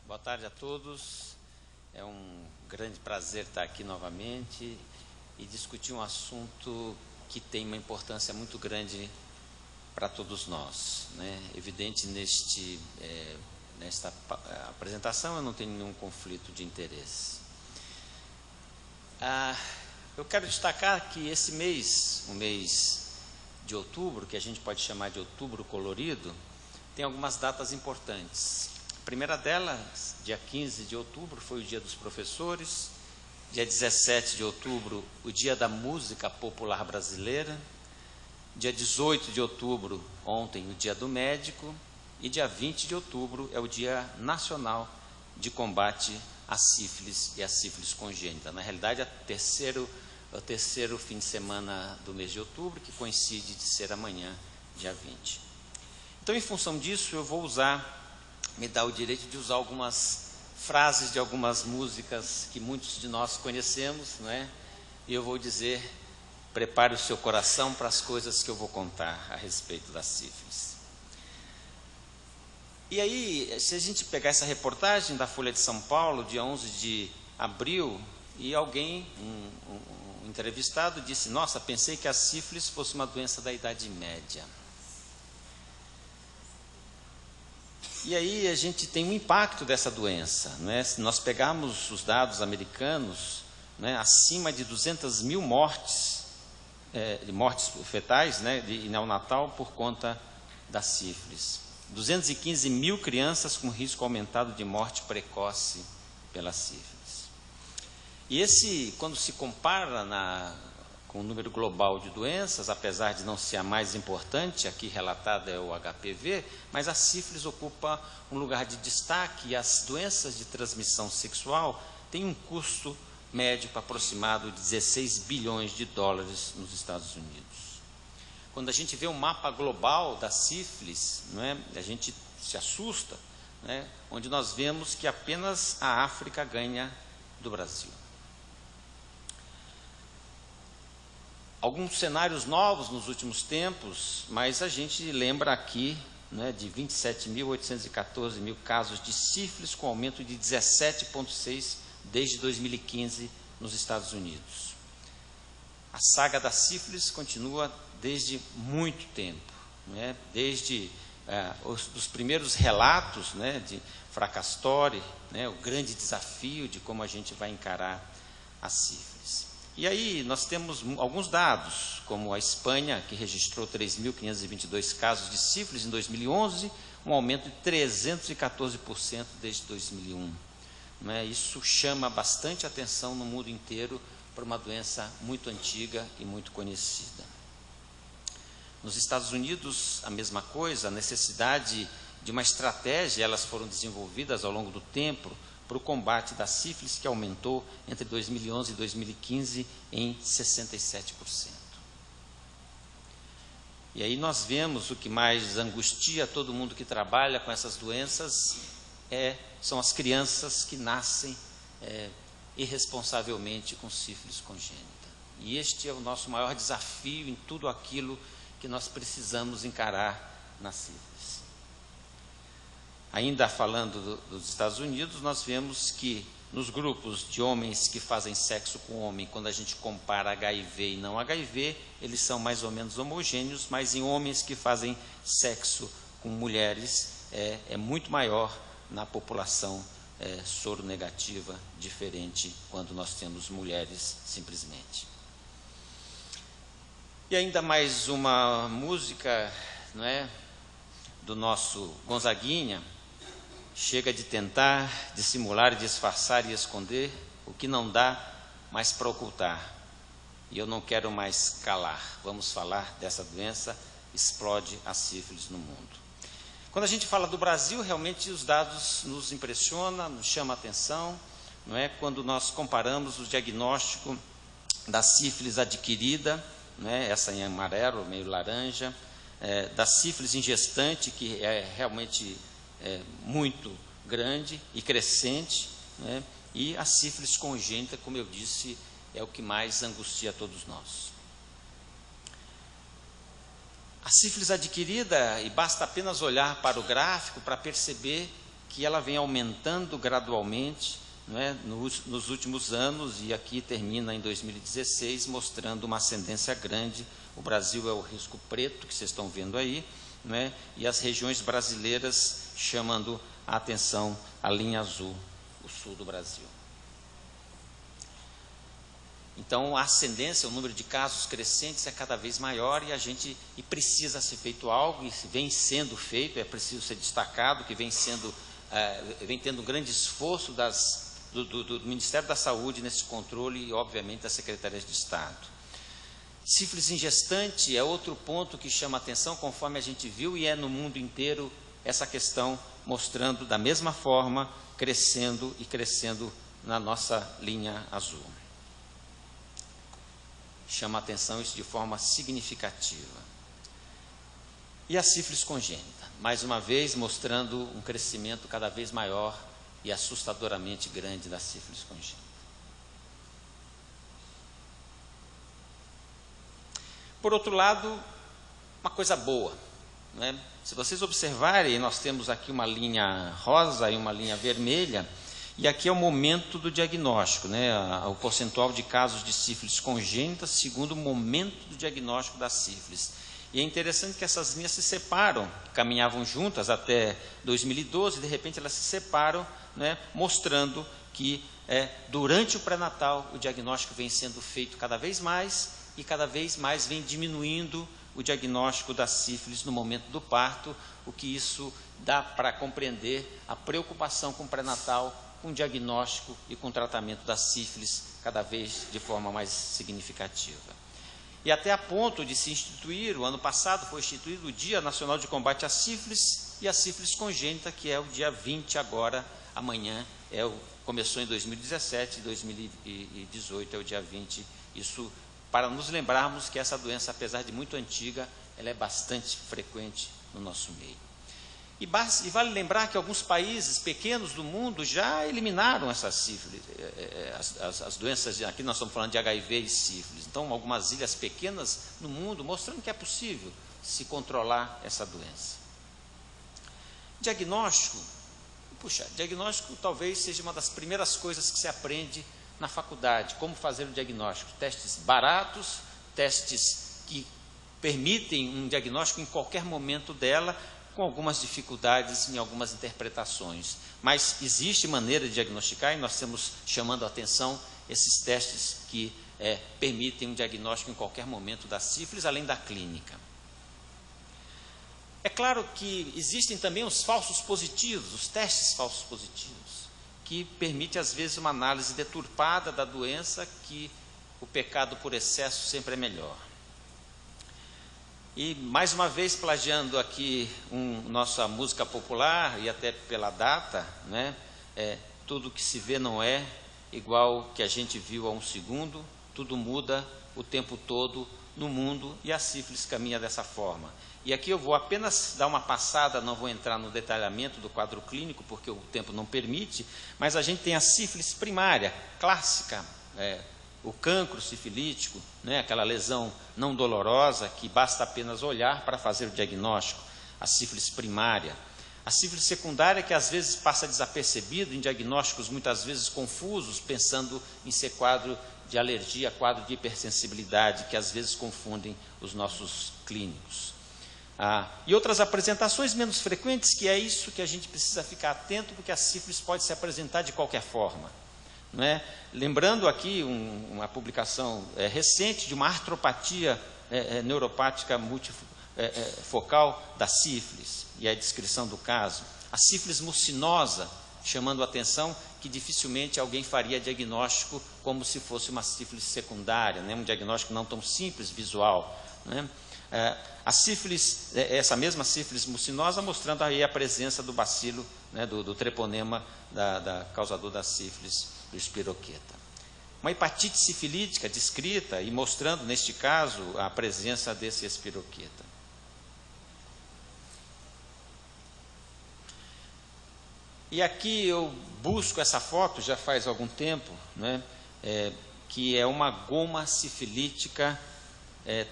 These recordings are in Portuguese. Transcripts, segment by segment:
Boa tarde a todos. É um grande prazer estar aqui novamente e discutir um assunto que tem uma importância muito grande para todos nós, né? Evidente nesta apresentação eu não tenho nenhum conflito de interesse. Eu quero destacar que esse mês, o mês de outubro, que a gente pode chamar de outubro colorido, tem algumas datas importantes. A primeira delas, dia 15 de outubro, foi o Dia dos Professores. Dia 17 de outubro, o Dia da Música Popular Brasileira. Dia 18 de outubro, ontem, o Dia do Médico. E dia 20 de outubro é o Dia Nacional de Combate à Sífilis e à Sífilis Congênita. Na realidade, o terceiro fim de semana do mês de outubro, que coincide de ser amanhã, dia 20. Então, em função disso, eu vou me dar o direito de usar algumas frases de algumas músicas que muitos de nós conhecemos, não é? E eu vou dizer, prepare o seu coração para as coisas que eu vou contar a respeito da sífilis. E aí, se a gente pegar essa reportagem da Folha de São Paulo, dia 11 de abril, e alguém, um entrevistado, disse: nossa, pensei que a sífilis fosse uma doença da Idade Média. E aí a gente tem um impacto dessa doença, né? Se nós pegarmos os dados americanos, né, acima de 200 mil mortes, de mortes fetais, né, de neonatal por conta da sífilis. 215 mil crianças com risco aumentado de morte precoce pela sífilis. E quando se compara com o número global de doenças, apesar de não ser a mais importante, aqui relatada é o HPV, mas a sífilis ocupa um lugar de destaque, e as doenças de transmissão sexual têm um custo médio aproximado de 16 bilhões de dólares nos Estados Unidos. Quando a gente vê um mapa global da sífilis, não é, a gente se assusta, né, onde nós vemos que apenas a África ganha do Brasil. Alguns cenários novos nos últimos tempos, mas a gente lembra aqui, né, de 27.814 mil casos de sífilis, com aumento de 17,6% desde 2015 nos Estados Unidos. A saga da sífilis continua desde muito tempo, né, desde os primeiros relatos, né, de Fracastore, né, o grande desafio de como a gente vai encarar a sífilis. E aí nós temos alguns dados, como a Espanha, que registrou 3.522 casos de sífilis em 2011, um aumento de 314% desde 2001. Né? Isso chama bastante atenção no mundo inteiro para uma doença muito antiga e muito conhecida. Nos Estados Unidos, a mesma coisa, a necessidade de uma estratégia, elas foram desenvolvidas ao longo do tempo, para o combate da sífilis, que aumentou entre 2011 e 2015 em 67%. E aí nós vemos o que mais angustia todo mundo que trabalha com essas doenças, são as crianças que nascem irresponsavelmente com sífilis congênita. E este é o nosso maior desafio em tudo aquilo que nós precisamos encarar na sífilis. Ainda falando dos Estados Unidos, nós vemos que nos grupos de homens que fazem sexo com homem, quando a gente compara HIV e não HIV, eles são mais ou menos homogêneos, mas em homens que fazem sexo com mulheres, é muito maior na população soronegativa, diferente quando nós temos mulheres simplesmente. E ainda mais uma música, não é, do nosso Gonzaguinha: chega de tentar, dissimular, disfarçar e esconder o que não dá mais para ocultar. E eu não quero mais calar. Vamos falar dessa doença, explode a sífilis no mundo. Quando a gente fala do Brasil, realmente os dados nos impressionam, nos chamam a atenção, não é? Quando nós comparamos o diagnóstico da sífilis adquirida, não é? Essa em amarelo, meio laranja, da sífilis em gestante, que é realmente muito grande e crescente, né? E a sífilis congênita, como eu disse, é o que mais angustia todos nós. A sífilis adquirida, e basta apenas olhar para o gráfico para perceber que ela vem aumentando gradualmente, não é, nos últimos anos, e aqui termina em 2016, mostrando uma ascendência grande. O Brasil é o risco preto, que vocês estão vendo aí, não é, e as regiões brasileiras chamando a atenção, a linha azul, o sul do Brasil. Então, a ascendência, o número de casos crescentes é cada vez maior e precisa ser feito algo, e vem sendo feito, é preciso ser destacado, que vem tendo um grande esforço do Ministério da Saúde nesse controle e, obviamente, das Secretarias de Estado. Sífilis em gestante é outro ponto que chama atenção, conforme a gente viu, e é no mundo inteiro essa questão mostrando da mesma forma, crescendo e crescendo na nossa linha azul. Chama a atenção isso de forma significativa. E a sífilis congênita, mais uma vez mostrando um crescimento cada vez maior e assustadoramente grande da sífilis congênita. Por outro lado, uma coisa boa, né? Se vocês observarem, nós temos aqui uma linha rosa e uma linha vermelha, e aqui é o momento do diagnóstico, né? O percentual de casos de sífilis congênita segundo o momento do diagnóstico da sífilis. E é interessante que essas linhas se separam, caminhavam juntas até 2012, de repente elas se separam, né? Mostrando que durante o pré-natal o diagnóstico vem sendo feito cada vez mais, e cada vez mais vem diminuindo o diagnóstico da sífilis no momento do parto, o que isso dá para compreender a preocupação com o pré-natal, com o diagnóstico e com o tratamento da sífilis cada vez de forma mais significativa. E até a ponto de se instituir, o ano passado foi instituído o Dia Nacional de Combate à Sífilis e à sífilis congênita, que é o dia 20 agora, amanhã, começou em 2017, 2018 é o dia 20, isso para nos lembrarmos que essa doença, apesar de muito antiga, ela é bastante frequente no nosso meio. E vale lembrar que alguns países pequenos do mundo já eliminaram essa sífilis, as doenças, aqui nós estamos falando de HIV e sífilis. Então, algumas ilhas pequenas no mundo, mostrando que é possível se controlar essa doença. Diagnóstico, diagnóstico talvez seja uma das primeiras coisas que se aprende na faculdade, como fazer o diagnóstico. Testes baratos, testes que permitem um diagnóstico em qualquer momento dela, com algumas dificuldades em algumas interpretações. Mas existe maneira de diagnosticar e nós estamos chamando a atenção esses testes que permitem um diagnóstico em qualquer momento da sífilis, além da clínica. É claro que existem também os falsos positivos, os testes falsos positivos, que permite às vezes uma análise deturpada da doença, que o pecado por excesso sempre é melhor. E, mais uma vez, plagiando aqui nossa música popular, e até pela data, né? Tudo que se vê não é igual que a gente viu há um segundo, tudo muda o tempo todo no mundo, e a sífilis caminha dessa forma. E aqui eu vou apenas dar uma passada, não vou entrar no detalhamento do quadro clínico, porque o tempo não permite, mas a gente tem a sífilis primária, clássica, o cancro sifilítico, né, aquela lesão não dolorosa que basta apenas olhar para fazer o diagnóstico, a sífilis primária. A sífilis secundária, que às vezes passa desapercebido em diagnósticos muitas vezes confusos, pensando em ser quadro de alergia, quadro de hipersensibilidade, que às vezes confundem os nossos clínicos. E outras apresentações menos frequentes, que é isso que a gente precisa ficar atento, porque a sífilis pode se apresentar de qualquer forma. Não é? Lembrando aqui uma publicação recente de uma artropatia neuropática multifocal da sífilis, e a descrição do caso. A sífilis mucinosa, chamando a atenção que dificilmente alguém faria diagnóstico como se fosse uma sífilis secundária, né? Um diagnóstico não tão simples, visual, né? A sífilis, essa mesma sífilis mucinosa, mostrando aí a presença do bacilo, né, do treponema causador da sífilis, do espiroqueta. Uma hepatite sifilítica descrita e mostrando, neste caso, a presença desse espiroqueta. E aqui eu busco essa foto já faz algum tempo, né, que é uma goma sifilítica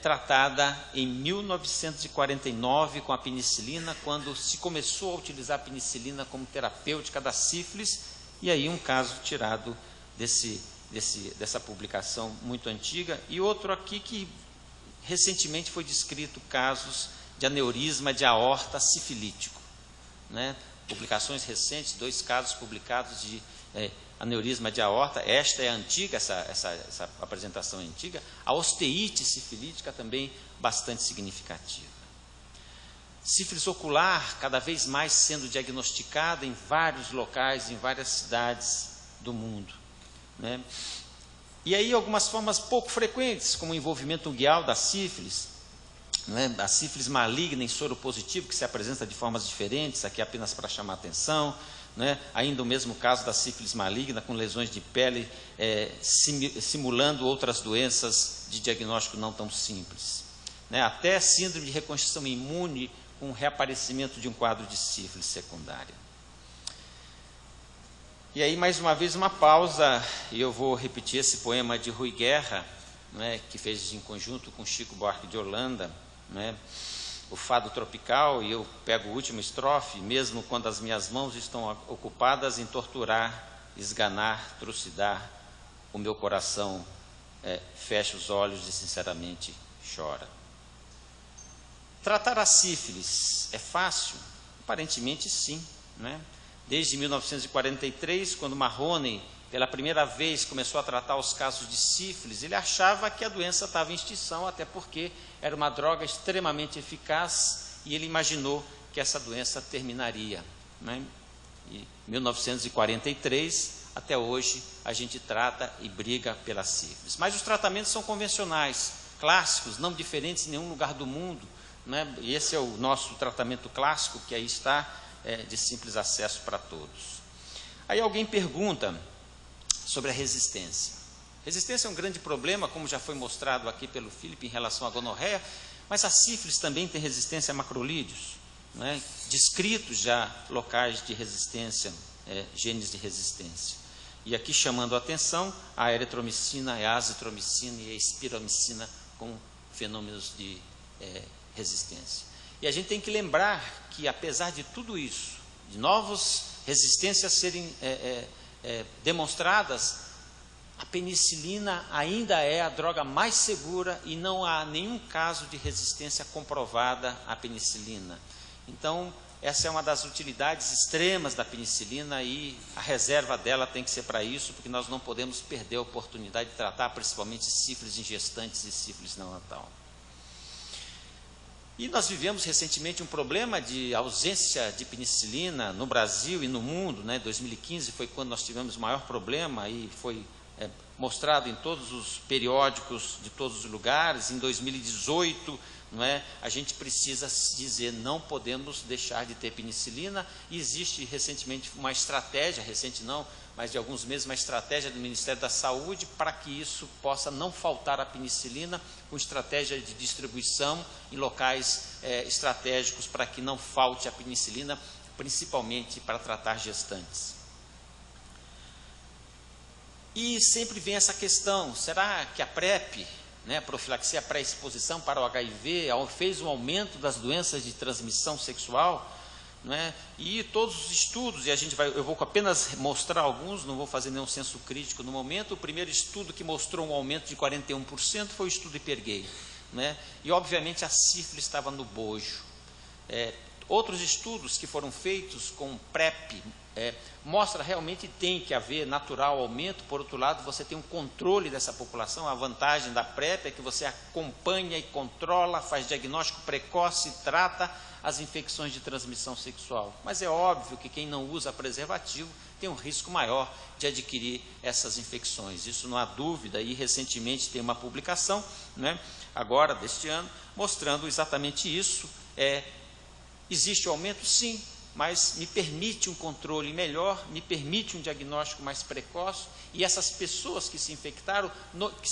tratada em 1949 com a penicilina, quando se começou a utilizar a penicilina como terapêutica da sífilis, e aí um caso tirado dessa publicação muito antiga, e outro aqui que recentemente foi descrito casos de aneurisma de aorta sifilítico, né? Publicações recentes, 2 casos publicados de aneurisma de aorta. Esta é antiga, essa apresentação é antiga. A osteite sifilítica também bastante significativa. Sífilis ocular, cada vez mais sendo diagnosticada em vários locais, em várias cidades do mundo, né? E aí algumas formas pouco frequentes, como o envolvimento unguial da sífilis, né? A sífilis maligna em soro positivo, que se apresenta de formas diferentes, aqui apenas para chamar a atenção, né? Ainda o mesmo caso da sífilis maligna, com lesões de pele, simulando outras doenças de diagnóstico não tão simples, né? Até síndrome de reconstituição imune, com reaparecimento de um quadro de sífilis secundária. E aí, mais uma vez, uma pausa, e eu vou repetir esse poema de Rui Guerra, né, que fez em conjunto com Chico Buarque de Holanda, né, o Fado Tropical, e eu pego o último estrofe: mesmo quando as minhas mãos estão ocupadas em torturar, esganar, trucidar, o meu coração fecha os olhos e sinceramente chora. Tratar a sífilis é fácil? Aparentemente sim, né? Desde 1943, quando Mahoney, pela primeira vez, começou a tratar os casos de sífilis, ele achava que a doença estava em extinção, até porque era uma droga extremamente eficaz, e ele imaginou que essa doença terminaria, né? Em 1943, até hoje, a gente trata e briga pela sífilis. Mas os tratamentos são convencionais, clássicos, não diferentes em nenhum lugar do mundo, né? E esse é o nosso tratamento clássico, que aí está, de simples acesso para todos. Aí alguém pergunta sobre a resistência. Resistência é um grande problema, como já foi mostrado aqui pelo Felipe em relação à gonorreia, mas a sífilis também tem resistência a macrolídeos, né? Descritos já locais de resistência, genes de resistência. E aqui chamando a atenção a eritromicina, a azitromicina e a espiromicina com fenômenos de resistência. E a gente tem que lembrar que, apesar de tudo isso, de novas resistências serem demonstradas, a penicilina ainda é a droga mais segura e não há nenhum caso de resistência comprovada à penicilina. Então, essa é uma das utilidades extremas da penicilina, e a reserva dela tem que ser para isso, porque nós não podemos perder a oportunidade de tratar principalmente sífilis em gestantes e sífilis neonatal. E nós vivemos recentemente um problema de ausência de penicilina no Brasil e no mundo, né? 2015 foi quando nós tivemos o maior problema, e foi mostrado em todos os periódicos de todos os lugares. Em 2018, não é? A gente precisa dizer: não podemos deixar de ter penicilina. E existe recentemente uma estratégia, recente não, mas de alguns meses, uma estratégia do Ministério da Saúde para que isso possa não faltar a penicilina, com estratégia de distribuição em locais estratégicos para que não falte a penicilina, principalmente para tratar gestantes. E sempre vem essa questão: será que a PrEP, né, profilaxia pré-exposição para o HIV, fez um aumento das doenças de transmissão sexual? Né? E todos os estudos, e eu vou apenas mostrar alguns, não vou fazer nenhum senso crítico no momento. O primeiro estudo que mostrou um aumento de 41% foi o estudo Hypergay, né? E obviamente a sífilis estava no bojo. Outros estudos que foram feitos com PrEP mostra realmente tem que haver natural aumento. Por outro lado, você tem um controle dessa população. A vantagem da PrEP é que você acompanha e controla, faz diagnóstico precoce e trata as infecções de transmissão sexual. Mas é óbvio que quem não usa preservativo tem um risco maior de adquirir essas infecções. Isso não há dúvida. E recentemente tem uma publicação, né, agora deste ano, mostrando exatamente isso. Existe um aumento? Sim, mas me permite um controle melhor, me permite um diagnóstico mais precoce, e essas pessoas que se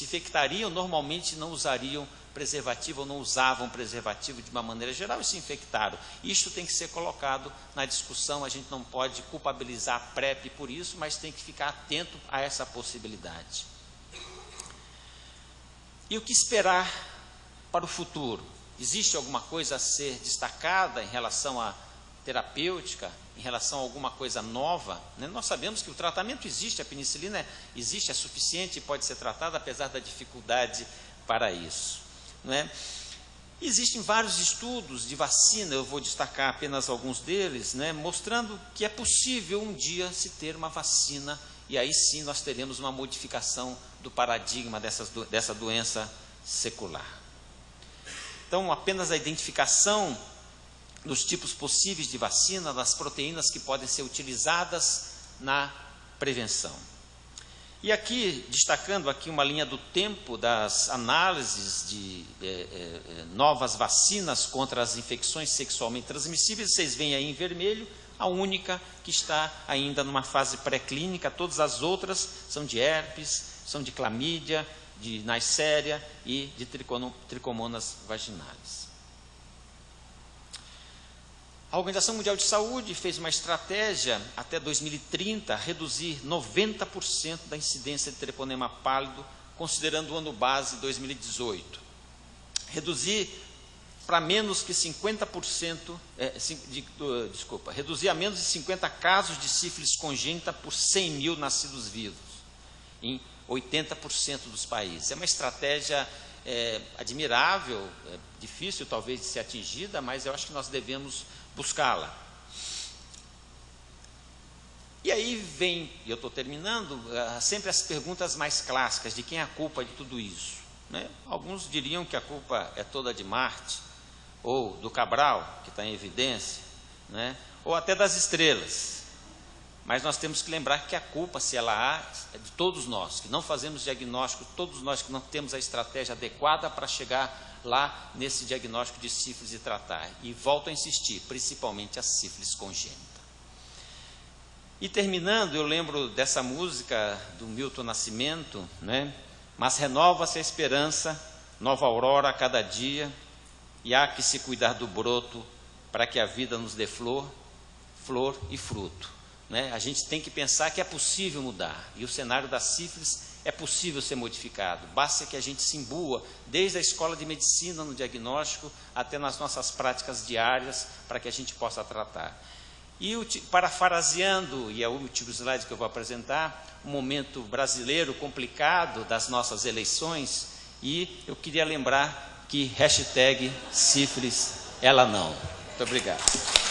infectariam normalmente não usariam preservativo, ou não usavam preservativo de uma maneira geral e se infectaram. Isso tem que ser colocado na discussão. A gente não pode culpabilizar a PrEP por isso, mas tem que ficar atento a essa possibilidade. E o que esperar para o futuro? Existe alguma coisa a ser destacada em relação à terapêutica, em relação a alguma coisa nova? Nós sabemos que o tratamento existe, a penicilina existe, é suficiente e pode ser tratada, apesar da dificuldade para isso. Não é? Existem vários estudos de vacina, eu vou destacar apenas alguns deles, mostrando que é possível um dia se ter uma vacina, e aí sim nós teremos uma modificação do paradigma dessa doença secular. Então, apenas a identificação dos tipos possíveis de vacina, das proteínas que podem ser utilizadas na prevenção. E aqui, destacando aqui uma linha do tempo das análises de novas vacinas contra as infecções sexualmente transmissíveis, vocês veem aí em vermelho, a única que está ainda numa fase pré-clínica, todas as outras são de herpes, são de clamídia, de Neisseria e de tricomonas vaginais. A Organização Mundial de Saúde fez uma estratégia até 2030 reduzir 90% da incidência de treponema pálido, considerando o ano base 2018. Reduzir para menos que 50%, reduzir a menos de 50 casos de sífilis congênita por 100 mil nascidos vivos, em 80% dos países. É uma estratégia admirável, difícil talvez de ser atingida, mas eu acho que nós devemos buscá-la. E aí vem, e eu estou terminando, sempre as perguntas mais clássicas, de quem é a culpa de tudo isso. Alguns diriam que a culpa é toda de Marte, ou do Cabral, que está em evidência, ou até das estrelas. Mas nós temos que lembrar que a culpa, se ela há, é de todos nós, que não fazemos diagnóstico, todos nós que não temos a estratégia adequada para chegar lá nesse diagnóstico de sífilis e tratar. E volto a insistir, principalmente a sífilis congênita. E terminando, eu lembro dessa música do Milton Nascimento, mas renova-se a esperança, nova aurora a cada dia, e há que se cuidar do broto para que a vida nos dê flor e fruto. A gente tem que pensar que é possível mudar, e o cenário da sífilis é possível ser modificado, basta que a gente se imbua desde a escola de medicina no diagnóstico até nas nossas práticas diárias para que a gente possa tratar. E parafraseando, e é o último slide que eu vou apresentar, um momento brasileiro complicado das nossas eleições, e eu queria lembrar que #sífilis ela não. Muito obrigado.